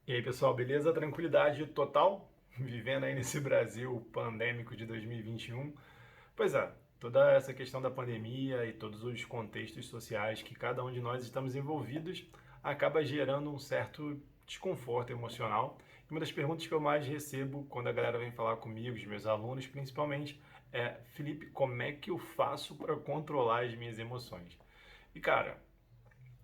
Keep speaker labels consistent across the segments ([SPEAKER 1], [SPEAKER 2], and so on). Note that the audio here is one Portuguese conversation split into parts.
[SPEAKER 1] E aí, pessoal, beleza? Tranquilidade total? Vivendo aí nesse Brasil pandêmico de 2021. Pois é, toda essa questão da pandemia e todos os contextos sociais que cada um de nós estamos envolvidos acaba gerando um certo desconforto emocional. E uma das perguntas que eu mais recebo quando a galera vem falar comigo, os meus alunos principalmente, é: Felipe, como é que eu faço para controlar as minhas emoções? E cara,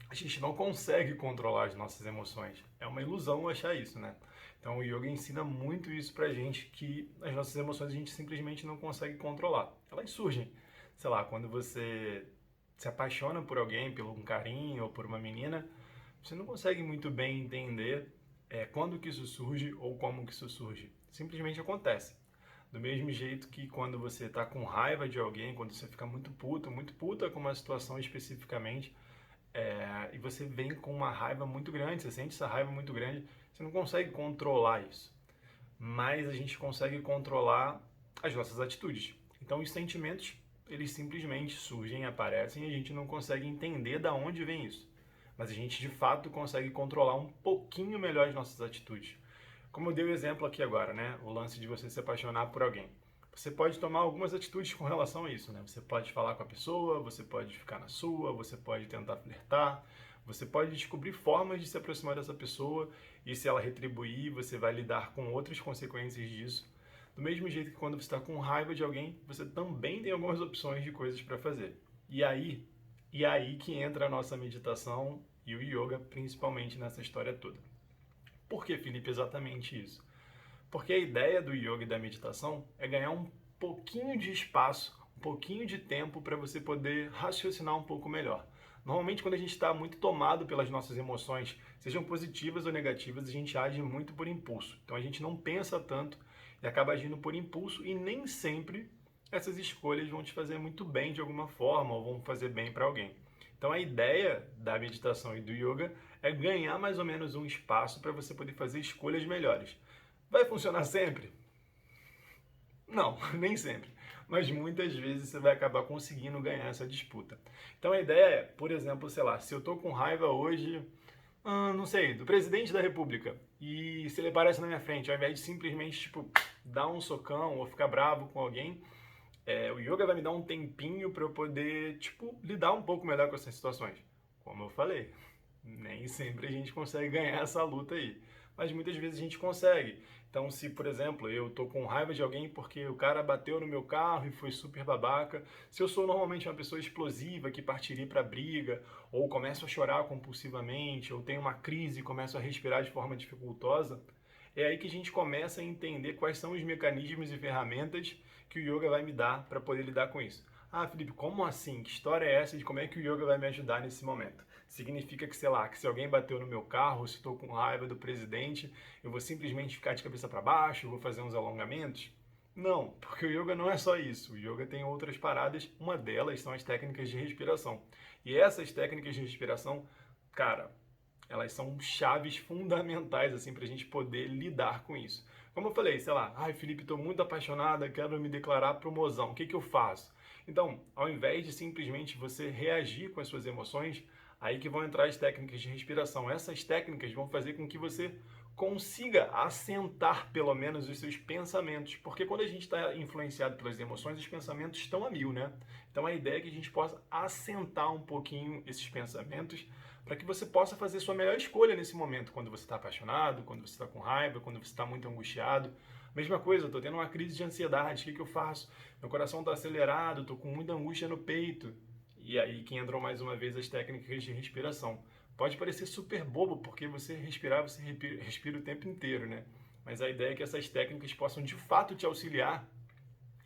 [SPEAKER 1] a gente não consegue controlar as nossas emoções. É uma ilusão achar isso, né? Então o yoga ensina muito isso pra gente, que as nossas emoções a gente simplesmente não consegue controlar. Elas surgem, sei lá, quando você se apaixona por alguém, por um carinho ou por uma menina, você não consegue muito bem entender quando que isso surge ou como que isso surge. Simplesmente acontece. Do mesmo jeito que quando você está com raiva de alguém, quando você fica muito puta com uma situação especificamente, e você vem com uma raiva muito grande, você sente essa raiva muito grande, você não consegue controlar isso. Mas a gente consegue controlar as nossas atitudes. Então os sentimentos, eles simplesmente surgem, aparecem e a gente não consegue entender de onde vem isso. Mas a gente de fato consegue controlar um pouquinho melhor as nossas atitudes. Como eu dei o exemplo aqui agora, né? O lance de você se apaixonar por alguém. Você pode tomar algumas atitudes com relação a isso, né? Você pode falar com a pessoa, você pode ficar na sua, você pode tentar flertar, você pode descobrir formas de se aproximar dessa pessoa e se ela retribuir, você vai lidar com outras consequências disso. Do mesmo jeito que quando você está com raiva de alguém, você também tem algumas opções de coisas para fazer. E aí, e aí que entra a nossa meditação e o yoga, principalmente nessa história toda. Por que, Felipe, exatamente isso? Porque a ideia do yoga e da meditação é ganhar um pouquinho de espaço, um pouquinho de tempo para você poder raciocinar um pouco melhor. Normalmente, quando a gente está muito tomado pelas nossas emoções, sejam positivas ou negativas, a gente age muito por impulso. Então a gente não pensa tanto e acaba agindo por impulso, e nem sempre essas escolhas vão te fazer muito bem de alguma forma ou vão fazer bem para alguém. Então a ideia da meditação e do yoga é ganhar mais ou menos um espaço para você poder fazer escolhas melhores. Vai funcionar sempre? Não, nem sempre. Mas muitas vezes você vai acabar conseguindo ganhar essa disputa. Então a ideia é, por exemplo, sei lá, se eu tô com raiva hoje, não sei, do presidente da República, e se ele aparece na minha frente, ao invés de simplesmente, tipo, dar um socão ou ficar bravo com alguém, o yoga vai me dar um tempinho para eu poder, tipo, lidar um pouco melhor com essas situações. Como eu falei, nem sempre a gente consegue ganhar essa luta aí, mas muitas vezes a gente consegue. Então, se, por exemplo, eu tô com raiva de alguém porque o cara bateu no meu carro e foi super babaca, se eu sou normalmente uma pessoa explosiva que partiria para briga, ou começo a chorar compulsivamente, ou tenho uma crise e começo a respirar de forma dificultosa, é aí que a gente começa a entender quais são os mecanismos e ferramentas que o yoga vai me dar para poder lidar com isso. Ah, Felipe, como assim? Que história é essa de como é que o yoga vai me ajudar nesse momento? Significa que, sei lá, que se alguém bateu no meu carro, se estou com raiva do presidente, eu vou simplesmente ficar de cabeça para baixo, eu vou fazer uns alongamentos? Não, porque o yoga não é só isso. O yoga tem outras paradas, uma delas são as técnicas de respiração. E essas técnicas de respiração, cara, elas são chaves fundamentais assim para a gente poder lidar com isso. Como eu falei, sei lá, ai Felipe, estou muito apaixonada, quero me declarar pro mozão, o que que eu faço? Então, ao invés de simplesmente você reagir com as suas emoções, aí que vão entrar as técnicas de respiração. Essas técnicas vão fazer com que você consiga assentar pelo menos os seus pensamentos, porque quando a gente está influenciado pelas emoções, os pensamentos estão a mil, né? Então a ideia é que a gente possa assentar um pouquinho esses pensamentos para que você possa fazer sua melhor escolha nesse momento, quando você está apaixonado, quando você está com raiva, quando você está muito angustiado. Mesma coisa, eu estou tendo uma crise de ansiedade, o que, que eu faço? Meu coração está acelerado, estou com muita angústia no peito. E aí que entram mais uma vez as técnicas de respiração. Pode parecer super bobo, porque você respirar, você respira o tempo inteiro, né? Mas a ideia é que essas técnicas possam de fato te auxiliar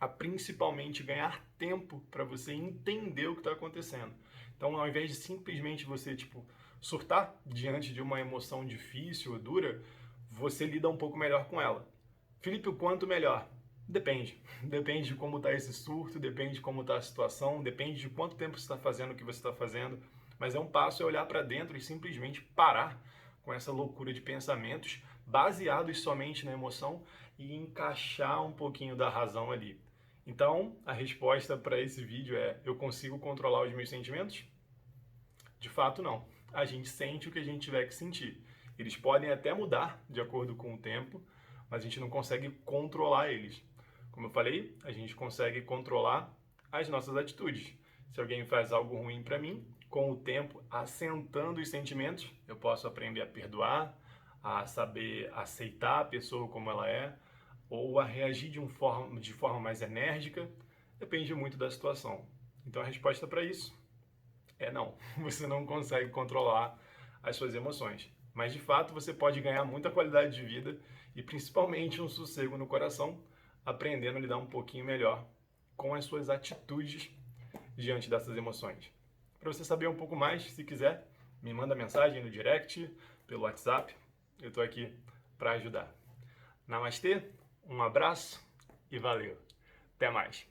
[SPEAKER 1] a principalmente ganhar tempo para você entender o que está acontecendo. Então, ao invés de simplesmente você tipo surtar diante de uma emoção difícil ou dura, você lida um pouco melhor com ela. Felipe, o quanto melhor? Depende. Depende de como está esse surto, depende de como está a situação, depende de quanto tempo você está fazendo o que você está fazendo. Mas é um passo é olhar para dentro e simplesmente parar com essa loucura de pensamentos baseados somente na emoção e encaixar um pouquinho da razão ali. Então, a resposta para esse vídeo é: eu consigo controlar os meus sentimentos? De fato, não. A gente sente o que a gente tiver que sentir. Eles podem até mudar de acordo com o tempo, mas a gente não consegue controlar eles. Como eu falei, a gente consegue controlar as nossas atitudes. Se alguém faz algo ruim para mim, com o tempo, assentando os sentimentos, eu posso aprender a perdoar, a saber aceitar a pessoa como ela é, ou a reagir de forma mais enérgica, depende muito da situação. Então a resposta para isso é não. Você não consegue controlar as suas emoções. Mas de fato você pode ganhar muita qualidade de vida e principalmente um sossego no coração, aprendendo a lidar um pouquinho melhor com as suas atitudes diante dessas emoções. Para você saber um pouco mais, se quiser, me manda mensagem no direct, pelo WhatsApp. Eu estou aqui para ajudar. Namastê, um abraço e valeu. Até mais.